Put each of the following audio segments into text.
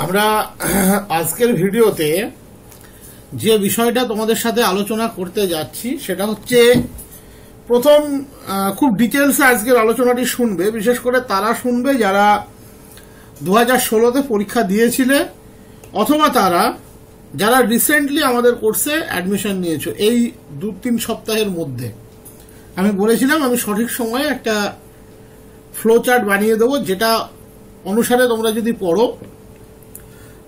আমরা আজকের ভিডিওতে যে বিষয়টা তোমাদের সাথে আলোচনা করতে যাচ্ছি সেটা হচ্ছে প্রথম খুব ডিটেলসে আজকের আলোচনাটি শুনবে, বিশেষ করে তারা শুনবে যারা 2016-তে পরীক্ষা দিয়েছিলে অথবা তারা যারা রিসেন্টলি আমাদের কোর্সে অ্যাডমিশন নিয়েছো এই 2-3 সপ্তাহের মধ্যে। আমি বলেছিলাম আমি সঠিক সময়ে একটা ফ্লো চার্ট বানিয়ে দেবো, যেটা অনুসারে তোমরা যদি পড়ো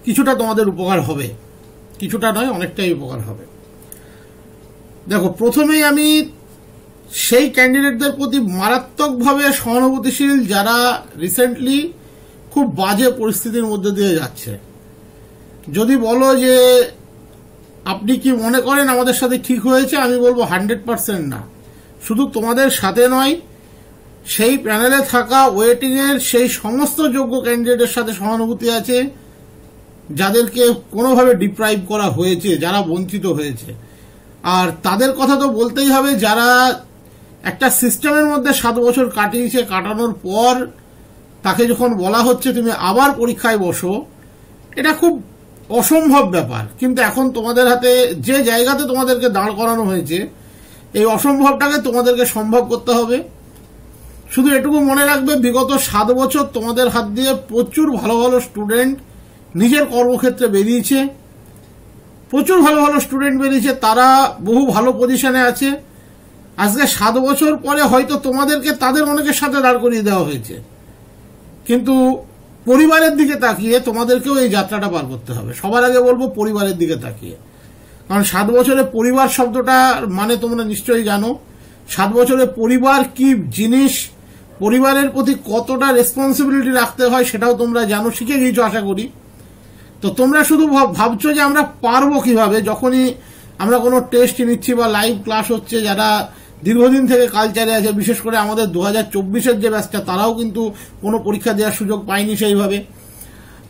কিছুটা তোমাদের উপকার হবে, কিছুটা নয় অনেকটাই উপকার হবে। দেখো, প্রথমেই আমি সেই ক্যান্ডিডেটদের প্রতি মারাত্মকভাবে সহানুভূতিশীল যারা রিসেন্টলি খুব বাজে পরিস্থিতির মধ্যে দিয়ে যাচ্ছে। যদি বলো যে আপনি কি মনে করেন আমাদের সাথে ঠিক হয়েছে, আমি বলবো 100% না। শুধু তোমাদের সাথে নয়, সেই প্যানেলে থাকা ওয়েটিং এর সেই সমস্ত যোগ্য ক্যান্ডিডেটের সাথে সহানুভূতি আছে যাদেরকে কোনোভাবে ডিপ্রাইভ করা হয়েছে, যারা বঞ্চিত হয়েছে। আর তাদের কথা তো বলতেই হবে যারা একটা সিস্টেমের মধ্যে 7 বছর কাটিয়েছে, কাটানোর পর তাকে যখন বলা হচ্ছে তুমি আবার পরীক্ষায় বসো, এটা খুব অসম্ভব ব্যাপার। কিন্তু এখন তোমাদের হাতে যে জায়গাতে তোমাদেরকে দাঁড় করানো হয়েছে, এই অসম্ভবটাকে তোমাদেরকে সম্ভব করতে হবে। শুধু এটুকু মনে রাখবে, বিগত 7 বছর তোমাদের হাত দিয়ে প্রচুর ভালো ভালো স্টুডেন্ট নিজের কর্মক্ষেত্রে বেরিয়েছে, প্রচুর ভালো ভালো স্টুডেন্ট বেরিয়েছে, তারা বহু ভালো পজিশনে আছে। আজকে 7 বছর পরে হয়তো তোমাদেরকে তাদের অনেকের সাথে দাঁড় করিয়ে দেওয়া হয়েছে, কিন্তু পরিবারের দিকে তাকিয়ে তোমাদেরকেও এই যাত্রাটা পার করতে হবে। সবার আগে বলবো পরিবারের দিকে তাকিয়ে, কারণ 7 বছরে পরিবার শব্দটার মানে তোমরা নিশ্চয়ই জানো। 7 বছরে পরিবার কি জিনিস, পরিবারের প্রতি কতটা রেসপন্সিবিলিটি রাখতে হয় সেটাও তোমরা জানো, শিখে গিয়েছো আশা করি। তো তোমরা শুধু ভাবছো যে আমরা পারবো কিভাবে, যখনই আমরা কোনো টেস্ট নিচ্ছি বা লাইভ ক্লাস হচ্ছে, যারা দীর্ঘদিন থেকে কালচারে আছে, বিশেষ করে আমাদের 2024-এর যে ব্যাচটা, তারাও কিন্তু কোনো পরীক্ষা দেওয়ার সুযোগ পায়নি সেইভাবে।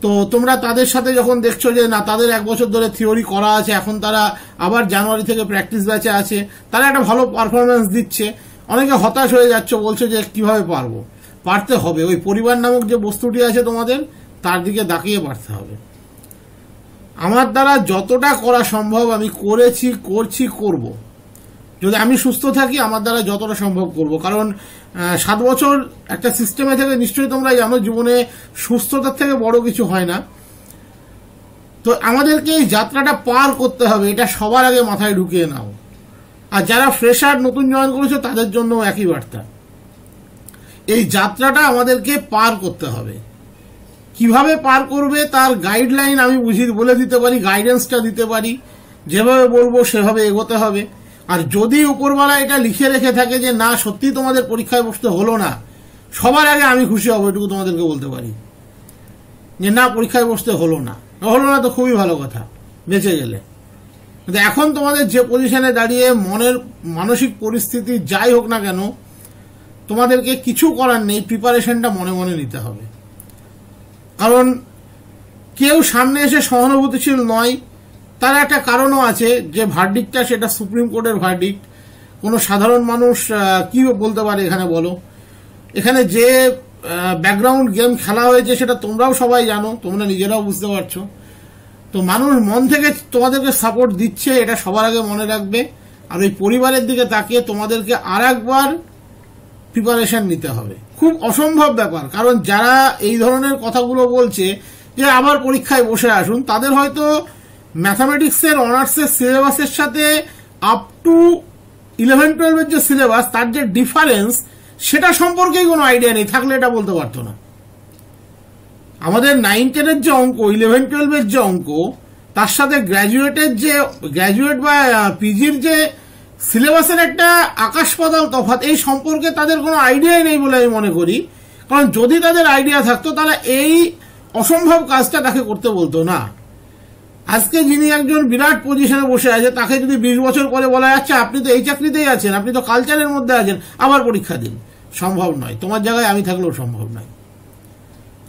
তো তোমরা তাদের সাথে যখন দেখছো যে না, তাদের 1 বছর ধরে থিওরি করা আছে, এখন তারা আবার জানুয়ারি থেকে প্র্যাকটিস ব্যাচে আছে, তারা একটা ভালো পারফরমেন্স দিচ্ছে, অনেকে হতাশ হয়ে যাচ্ছে, বলছে যে কিভাবে পারবো। পারতে হবে, ওই পরিবার নামক যে বস্তুটি আছে তোমাদের, তার দিকে তাকিয়ে পারতে হবে। আমার দ্বারা যতটা করা সম্ভব আমি করেছি, করছি, করব। যদি আমি সুস্থ থাকি আমার দ্বারা যতটা সম্ভব করব, কারণ 7 বছর একটা সিস্টেমে থেকে নিশ্চয়ই তোমরা জানো জীবনে সুস্থতার থেকে বড় কিছু হয় না। তো আমাদেরকে এই যাত্রাটা পার করতে হবে, এটা সবার আগে মাথায় ঢুকিয়ে নাও। আর যারা ফ্রেশার নতুন জয়েন করেছে তাদের জন্য একই বার্তা, এই যাত্রাটা আমাদেরকে পার করতে হবে। কিভাবে পার করবে তার গাইডলাইন আমি বলে দিতে পারি, গাইডেন্সটা দিতে পারি, যেভাবে বলবো সেভাবে এগোতে হবে। আর যদি উপরওয়ালা এটা লিখে রেখে থাকে যে না সত্যি তোমাদের পরীক্ষায় বসতে হলো না, সবার আগে আমি খুশি হব, এটুকু তোমাদেরকে বলতে পারি যে না পরীক্ষায় বসতে হলো না তো খুবই ভালো কথা, বেঁচে গেলে। কিন্তু এখন তোমাদের যে পজিশনে দাঁড়িয়ে মনের মানসিক পরিস্থিতি যাই হোক না কেন, তোমাদেরকে কিছু করার নেই, প্রিপারেশনটা মনে মনে নিতে হবে। কারণ কেউ সামনে এসে সহানুভূতিশীল নয়, তার একটা কারণও আছে, যে ভার্ডিক্টটা সেটা সুপ্রিম কোর্টের ভার্ডিক্ট। কোনো সাধারণ মানুষ কি বলতে পারে এখানে বলো? এখানে যে ব্যাকগ্রাউন্ড গেম খেলা হয়েছে সেটা তোমরাও সবাই জানো, তোমরা নিজেরাও বুঝতে পারছো। তো মানুষ মন থেকে তোমাদেরকে সাপোর্ট দিচ্ছে, এটা সবার আগে মনে রাখবে। আর ওই পরিবারের দিকে তাকিয়ে তোমাদেরকে আর একবার প্রিপারেশন নিতে হবে। খুব অসম্ভব ব্যাপার, কারণ যারা এই ধরনের কথাগুলো বলছে যে আবার পরীক্ষায় বসে আসুন, তাদের হয়তো ম্যাথামেটিক্সের অনার্সের সিলেবাসের সাথে আপ টু 11-12 যে সিলেবাস, তার যে ডিফারেন্স সেটা সম্পর্কেই কোনো আইডিয়া নেই, থাকলে এটা বলতে পারতো না। আমাদের 9-10-এর যে অঙ্ক, 11-12-এর যে অঙ্ক, তার সাথে গ্র্যাজুয়েট বা পিজির যে সিলেবাসের একটা আকাশ পাতাল তফাৎ, এই সম্পর্কে তাদের কোনো আইডিয়াই নেই বলে আমি মনে করি। কারণ যদি তাদের আইডিয়া থাকতো তারা এই অসম্ভব কাজটা তাকে করতে বলতো না। আজকে যিনি একজন বিরাট পজিশনে বসে আছে, তাকে যদি 20 বছর পরে বলা যাচ্ছে আপনি তো এই চাকরিতেই আছেন, আপনি তো কালচারের মধ্যে আছেন, আবার পরীক্ষা দিন, সম্ভব নয়। তোমার জায়গায় আমি থাকলেও সম্ভব নয়।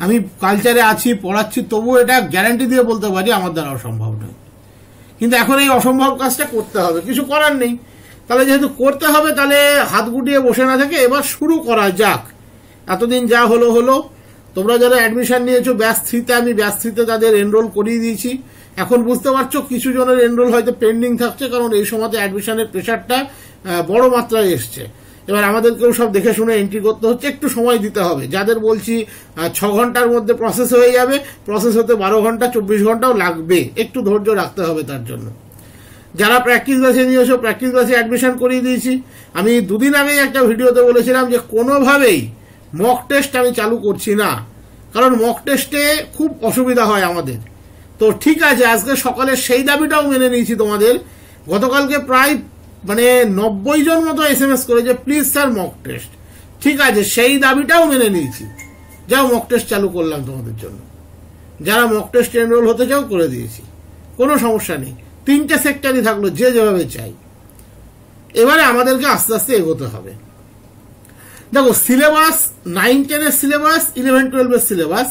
আমি কালচারে আছি, পড়াচ্ছি, তবু এটা গ্যারান্টি দিয়ে বলতে পারি আমার দ্বারাও সম্ভব নয়। কিন্তু এখন এই অসম্ভব কাজটা করতে হবে, কিছু করার নেই। তাহলে যেহেতু করতে হবে, তাহলে হাত গুটিয়ে বসে না থেকে এবার শুরু করা যাক। এতদিন যা হলো, তোমরা যারা অ্যাডমিশন নিয়েছো ব্যাচ 3-তে, আমি ব্যাচ 3-তে তাদের এনরোল করিয়ে দিয়েছি। এখন বুঝতে পারছো কিছু জনের এনরোল হয়তো পেন্ডিং থাকছে, কারণ এই সময়তে অ্যাডমিশনের প্রেশারটা বড় মাত্রায় এসছে। এবার আমাদেরকেও সব দেখে শুনে এন্ট্রি করতে হচ্ছে, একটু সময় দিতে হবে। যাদের বলছি 6 ঘন্টার মধ্যে প্রসেস হয়ে যাবে, প্রসেস হতে 12 ঘন্টা 24 ঘন্টাও লাগবে, একটু ধৈর্য রাখতে হবে তার জন্য। যারা প্র্যাকটিস ব্যাচে নিয়েছো প্র্যাকটিস ব্যাচে অ্যাডমিশন করিয়ে দিয়েছি। আমি 2 দিন আগেই একটা ভিডিওতে বলেছিলাম যে কোনোভাবেই মক টেস্ট আমি চালু করছি না, কারণ মক টেস্টে খুব অসুবিধা হয় আমাদের। তো ঠিক আছে, আজকে সকালে সেই দাবিটাও মেনে নিয়েছি তোমাদের। গতকালকে প্রায় 90 জন মতো SMS করে যে প্লিজ স্যার মক টেস্ট। ঠিক আছে, সেই দাবিটাও মেনে নিয়েছি, যাও মক টেস্ট চালু করলাম তোমাদের জন্য। যারা মক টেস্ট এনরোল হতে চাও করে দিয়েছি, কোনো সমস্যা নেই। 3টে সেক্টরই থাকলো, যে যেভাবে চাই। এবারে আমাদেরকে আস্তে আস্তে এগোতে হবে। দেখো, সিলেবাস 9-10 সিলেবাস, 11-12 সিলেবাস।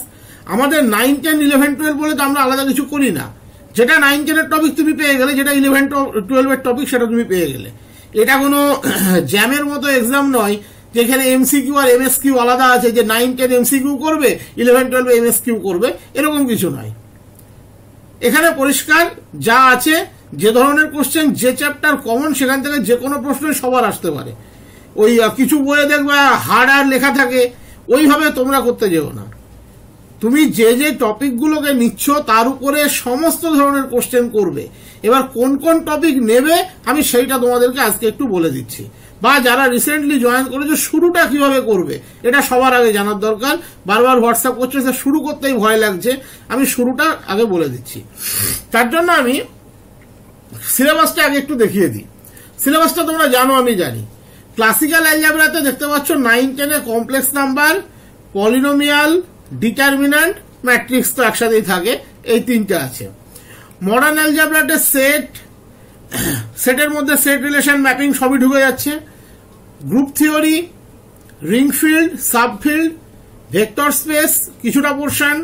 আমাদের 9-10 11-12 বলে তো আমরা আলাদা কিছু করি না। যেটা 9-10 টপিক তুমি পেয়ে গেলে, যেটা 11-12 টপিক সেটা তুমি পেয়ে গেলে। এটা কোনো জ্যামের মতো এক্সাম নয় যেখানে MCQ আর MSQ আলাদা আছে, যে 9-10 MCQ করবে, 11-12 MSQ করবে, এরকম কিছু নয়। এখানে পরিষ্কার যা আছে, যে ধরনের কোশ্চেন, যে চ্যাপ্টার কমন, সেখান থেকে যে কোনো প্রশ্ন সবার আসতে পারে। ওই কিছু বইয়ে দেখবে হার্ড আর লেখা থাকে, ওইভাবে তোমরা করতে যেও না। তুমি যে যে টপিকগুলোকে নিচ্ছ তার উপরে সমস্ত ধরনের কোশ্চেন করবে। এবার কোন কোন টপিক নেবে আমি সেইটা তোমাদেরকে আজকে একটু বলে দিচ্ছি। বা যারা রিসেন্টলি জয়েন করেছো শুরুটা কিভাবে করবে এটা সবার আগে জানার দরকার। বারবার হোয়াটসঅ্যাপ করছে স্যার শুরু করতেই ভয় লাগছে, আমি শুরুটা আগে বলে দিচ্ছি। তার জন্য আমি সিলেবাসটা আগে একটু দেখিয়ে দিই। সিলেবাসটা তোমরা জানো, আমি জানি। ক্লাসিক্যাল অ্যালজেব্রাতে দেখতে পাচ্ছ 9-10 complex number, polynomial, determinant, matrix তো একসাথেই থাকে, এই 3টে আছে। মডার্ন অ্যালজেব্রাতে সেটের মধ্যে সেট রিলেশন ম্যাপিং সবই ঢুকে যাচ্ছে। Group theory, ring field, subfield, vector space কিছুটা portion,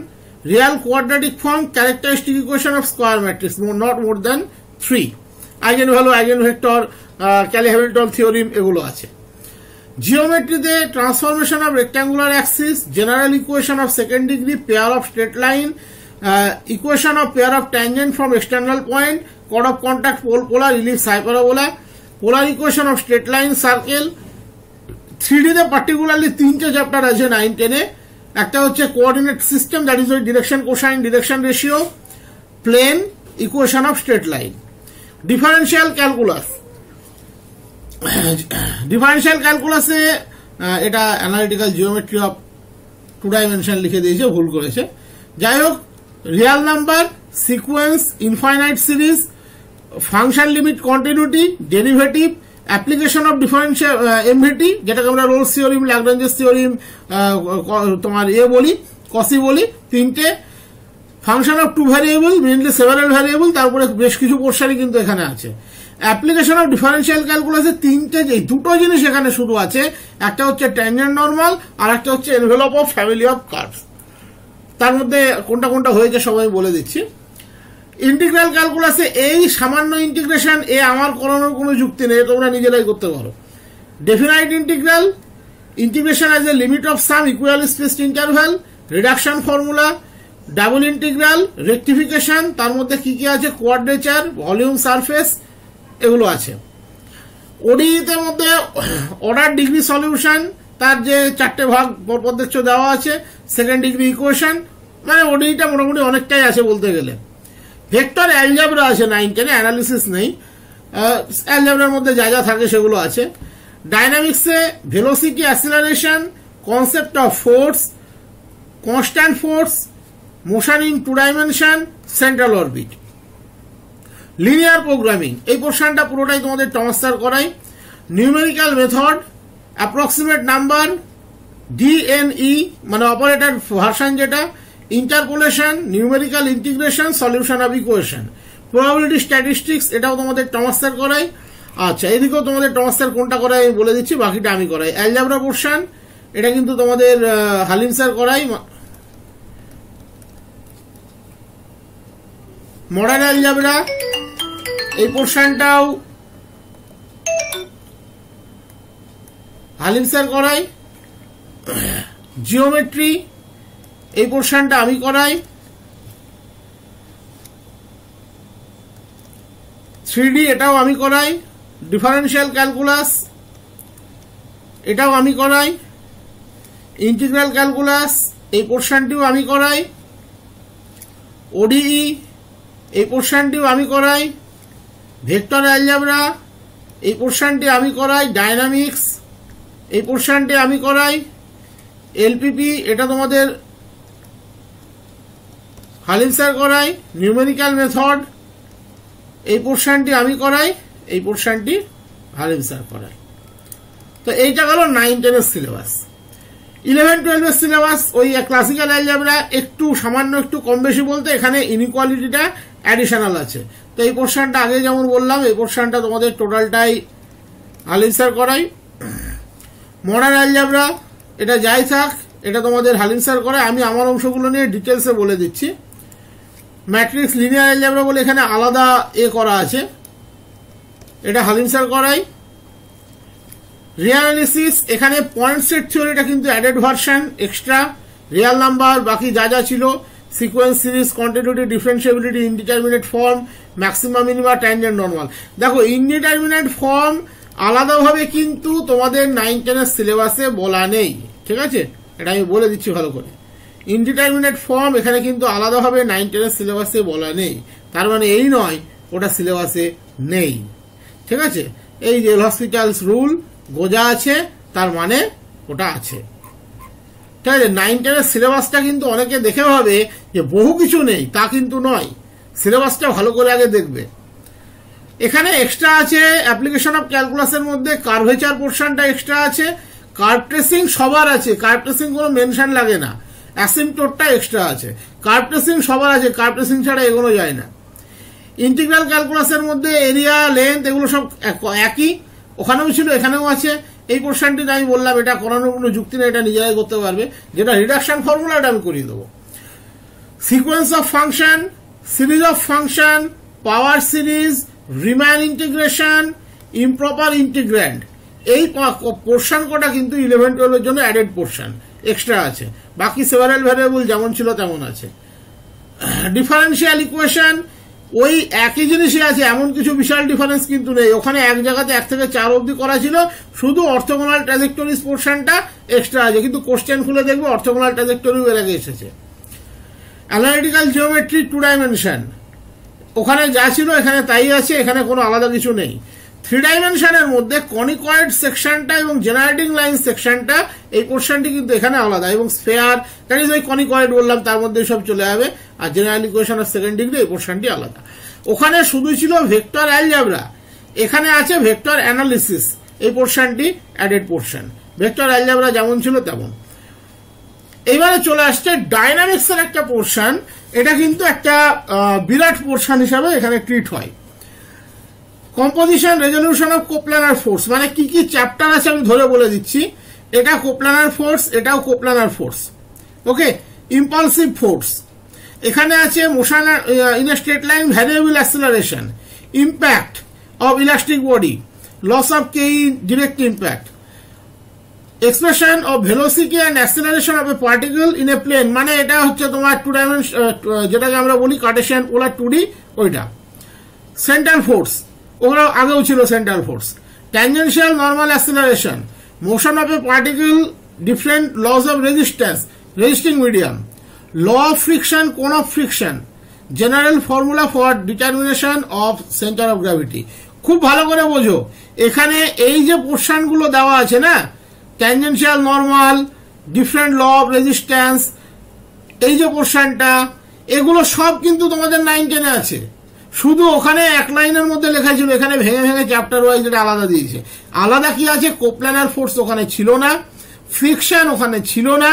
real quadratic form, characteristic equation of square matrix, not more than 3, eigen value, eigen vector, Cayley Hamilton theorem, এগুলো আছে। জিওমেট্রিতে transformation of rectangular axis, general equation of second degree, pair of straight line, equation of pair of tangent from external point, কড of contact, polar, ellipse, hyperbola, polar equation of straight line, circle. 3D তে particularly 3টে chapter আছে 9-10-এ। একটা হচ্ছে coordinate system, that is ওই direction cosine, direction ratio, plane, equation of straight line. Differential calculus, differential ক্যালকুলাসে এটা অ্যানালিটিক্যাল জিওমেট্রি অফ 2 ডাইমেনশন লিখে দিয়েছে, ভুল করেছে। যাই হোক, real number, sequence, infinite series, function limit continuity, derivative, application of differential MVT, যেটাকে আমরা রোলস থিওরিম, ল্যাগ্রাঞ্জেস থিওরিম, তোমার বলি, কসি বলি, 3টে। Function of 2 variable, mainly several variable, তারপরে বেশ কিছু পোর্শনই কিন্তু এখানে আছে। অ্যাপ্লিকেশন অফ ডিফারেন্সিয়াল ক্যালকুলাসে 3টে, এই 2টো জিনিস এখানে শুধু আছে। একটা হচ্ছে ট্যানজেন্ট নরমাল, আর একটা হচ্ছে envelope of family of curves. তার মধ্যে কোনটা কোনটা হয়েছে সবাই বলে দিচ্ছি। ইন্টিগ্রাল ক্যালকুলাসে এই সামান্য ইন্টিগ্রেশন আমার করানোর কোনো যুক্তি নেই, তোমরা নিজেরাই করতে পারো। Definite integral, integration as a limit of some equal spaced interval, reduction formula, double integral, rectification, তার মধ্যে কি কি আছে, কোয়াড্রেচার, ভলিউম সারফেস, এগুলো আছে। ওডিইতে মধ্যে অর্ডার ডিগ্রি সলিউশন, তার যে 4টে ভাগ পরপর দেখছো দেওয়া আছে, সেকেন্ড ডিগ্রি ইকুয়েশন, ওডিইটা মোটামুটি অনেকটাই আছে বলতে গেলে। ভেক্টর অ্যালজেব্রা আছে 9-10-এ, অ্যানালিসিস নেই। অ্যালজেব্রার মধ্যে যা যা থাকে সেগুলো আছে। ডাইনামিক্সে velocity, acceleration, concept of force, constant force, motion in 2 dimension, central orbit. Linear programming, এই পোর্শনটা পুরোটাই তোমাদের টমাস স্যার করাই। নিউমেরিক্যাল মেথড, অ্যাপ্রক্সিমেট নাম্বার, ডিএনই অপারেটর ভার্সন যেটা, interpolation, numerical integration, solution of equation, probability statistics, এটাও তোমাদের টমাস স্যার করাই। আচ্ছা, এদিকেও তোমাদের টমাস স্যার কোনটা করাই আমি বলে দিচ্ছি, বাকিটা আমি করাই। অ্যালজেব্রা পোর্শন, এটা কিন্তু তোমাদের হালিম স্যার করাই। মডার্ন অ্যালজেব্রা, এই পোর্শনটাও হালিম স্যার করাই। জিওমেট্রি, এই পোর্শনটা আমি করাই। 3D এটাও আমি করাই। ডিফারেন্সিয়াল ক্যালকুলাস এটাও আমি করাই। ইন্টিগ্রাল ক্যালকুলাস এই পোর্শনটিও আমি করাই। ওডিই এই পোর্শনটিও আমি করাই। ভেক্টর অ্যালজেব্রা এই পোর্শনটি আমি করাই। ডায়নামিক্স এই পোর্শনটি আমি করাই। এলপিপি এটা তোমাদের হালিম স্যার করাই। নিউমেরিক্যাল মেথড এই পোর্শনটি আমি করাই। এই পোর্শনটি হালিম স্যার করাই। তো এইটা গেল 9-10 সিলেবাস। 11-12 সিলেবাস ওই ক্লাসিক্যাল অ্যালজেব্রা একটু সামান্য একটু কম বেশি বলতে এখানে ইনইকুয়ালিটিটা অ্যাডিশনাল আছে। তো এই পোর্শনটা আগে যেমন বললাম এই পোর্শনটা তোমাদের টোটালটাই হালিম স্যার করাই। মডার্ন অ্যালজেব্রা এটা যাই থাক এটা তোমাদের হালিম স্যার করায়। আমি আমার অংশগুলো নিয়ে ডিটেলসে বলে দিচ্ছি। ম্যাট্রিক্স লিনিয়ার অ্যালজেব্রা বলে এখানে আলাদা করা আছে, এটা হালিম স্যার করাই। রিঅ্যানালিসিস এখানে পয়েন্ট সেট থিওরিটা কিন্তু added version extra. Real number বাকি যা যা ছিল sequence series continuity ডিফারেন্সিয়েবিলিটি indeterminate form maximum minima tangent normal. দেখো ইনডিটারমিনেট ফর্ম আলাদাভাবে কিন্তু তোমাদের 9-10 সিলেবাসে বলা নেই, ঠিক আছে? এটা আমি বলে দিচ্ছি ভালো করে। ইনডিটারমিনেট ফর্ম এখানে কিন্তু আলাদাভাবে 9-10 সিলেবাসে বলা নেই। তার মানে এই নয় ওটা সিলেবাসে নেই, ঠিক আছে? এই যে হসপিটালস রুল গোজা আছে তার মানে ওটা আছে, ঠিক আছে? 9-10 সিলেবাসটা কিন্তু অনেকে দেখে ভাবে যে বহু কিছু নেই, তা কিন্তু নয়। সিলেবাসটা ভালো করে আগে দেখবে। এখানে এক্সট্রা আছে অ্যাপ্লিকেশন অফ ক্যালকুলাসের মধ্যে কার্ভেচার পোর্শনটা এক্সট্রা আছে। কার্ভ ট্রেসিং সবার আছে, কার্ভ ট্রেসিং কোনো মেনশন লাগে না। অ্যাসিম্পটোটটা এক্সট্রা আছে। কার্ভ ট্রেসিং সবার আছে, কার্ভ ট্রেসিং ছাড়া এগোনো যায় না। ইন্টিগ্রাল ক্যালকুলাসের মধ্যে এরিয়া লেন্থ এগুলো সব একই, ওখানেও ছিল এখানেও আছে। এই পোর্শনটিতে আমি বললাম এটা করানোর কোনো যুক্তি নেই, এটা নিজেরাই করতে পারবে। যেটা রিডাকশন ফর্মুলা এটা আমি করিয়ে দেবো। Sequence of function, series of function, power series, Riemann integration, improper integrand, এই পোর্শন কটা কিন্তু 11-12 এর জন্য অ্যাডেড পোর্শন এক্সট্রা আছে। বাকি সেভারাল ভ্যারিয়েবল যেমন ছিল তেমন আছে। ডিফারেন্সিয়াল ইকুয়েশন ওই একই জিনিসই আছে, এমন কিছু বিশাল ডিফারেন্স কিন্তু নেই। ওখানে এক জায়গাতে 1 থেকে 4 অবধি করা ছিল, শুধু অর্থোগোনাল ট্র্যাজেক্টরিজ পোর্শনটা এক্সট্রা আছে। কিন্তু কোশ্চেন খুলে দেখবে অর্থোগোনাল ট্র্যাজেক্টরিও এর আগে এসেছে। অ্যানালিটিক্যাল জিওমেট্রি 2 ডাইমেনশন ওখানে যা ছিল এখানে তাই আছে, এখানে কোনো আলাদা কিছু নেই। 3 ডাইমেনশনের মধ্যে কনিকয়েড সেকশনটা এবং জেনারেটিং লাইন সেকশনটা এই পোর্শনটি কিন্তু এখানে আলাদা, এবং স্ফেয়ার দ্যাট ইজ ওই কনিকয়েড বললাম তার মধ্যে সব চলে যাবে। আর general equation of second degree এই পোর্শনটি আলাদা। ওখানে শুধু ছিল ভেক্টর অ্যালজেব্রা, এখানে আছে ভেক্টর অ্যানালিসিস। এই পোর্শনটি অ্যাডেড পোর্শন, ভেক্টর অ্যালজেব্রা যেমন ছিল তেমন। এইবারে চলে আসছে ডায়নামিক্স এর একটা পোর্শন। এটা কিন্তু একটা বিরাট পোর্শন হিসাবে এখানে ট্রিট হয়। কম্পোজিশন রেজলিউশন অফ কোপ্লানার ফোর্স, মানে কি কি চ্যাপ্টার আছে আমি ধরে বলে দিচ্ছি। এটা কোপ্লানার ফোর্স, এটাও coplanar force, okay. Impulsive force এখানে আছে, motion in a straight line, variable acceleration, impact of elastic body, loss of K direct impact, expression of velocity and acceleration of a particle in a plane, মানে এটা হচ্ছে তোমার 2 dimension, যেটাকে আমরা বলি Kardashian পোলার 2D ওইটা। সেন্ট্রাল ফোর্স ওগুলো আগেও ছিল central force. Tangential normal acceleration, motion of a particle, different laws of resistance, resisting medium, law of friction, cone of friction, general formula for determination of centre of gravity. খুব ভালো করে বোঝো, এখানে এই যে পোর্শনগুলো দেওয়া আছে না, tangential normal, different law of resistance, এই যে পোর্শনটা, এগুলো সব কিন্তু তোমাদের 9-10 আছে। শুধু ওখানে এক লাইনের মধ্যে লেখা ছিল, এখানে ভেঙে ভেঙে চ্যাপ্টার ওয়াইজ এটা আলাদা দিয়েছে। আলাদা কি আছে, কোপ্লানার ফোর্স ওখানে ছিল না, ফ্রিকশন ওখানে ছিল না,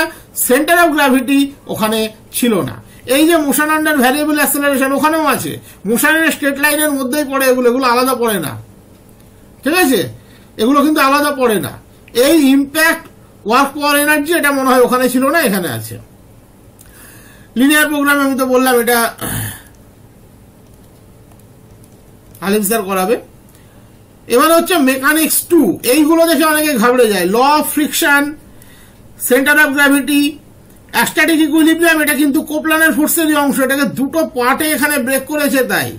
সেন্টার অফ গ্র্যাভিটি ওখানে ছিল না। এই যে মোশন আন্ডার ভ্যারিয়েবল অ্যাক্সিলারেশন ওখানেও আছে, মোশনের স্ট্রেট লাইনের মধ্যেই পড়ে এগুলো, এগুলো আলাদা পড়ে না, ঠিক আছে? এগুলো কিন্তু আলাদা পড়ে না। এই ইম্প্যাক্ট ওয়ার্ক পাওয়ার এনার্জি এটা মনে হয় ওখানে ছিল না, এখানে আছে। লিনিয়ার প্রোগ্রাম আমি তো বললাম এটা হালিম স্যার করাবে। এবার হচ্ছে মেকানিক্স 2, এইগুলো দেখে অনেকে ঘাবড়ে যায়। Law of friction, centre of gravity, static equilibrium এটা কিন্তু কোপলানের ফোর্সেরই অংশ, এটাকে দুটো পার্টে এখানে ব্রেক করেছে তাই,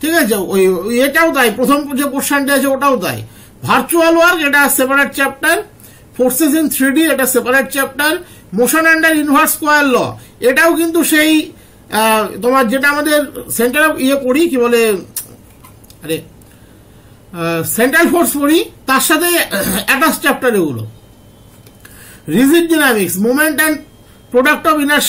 ঠিক আছে। ওই এটাও তাই, প্রথম যে কোশ্চেনটা আছে ওটাও তাই। ভার্চুয়াল ওয়ার্ক এটা separate chapter, forces in 3D এটা separate chapter, motion under inverse square law এটাও কিন্তু সেই তোমার যেটা আমাদের সেন্টার অফ পড়ি কি বলে আরে সেন্ট্রাল ফোর্স পড়ি তার সাথে অ্যাটাচ চ্যাপ্টার এগুলো। Rigid dynamics, moment and product of inertia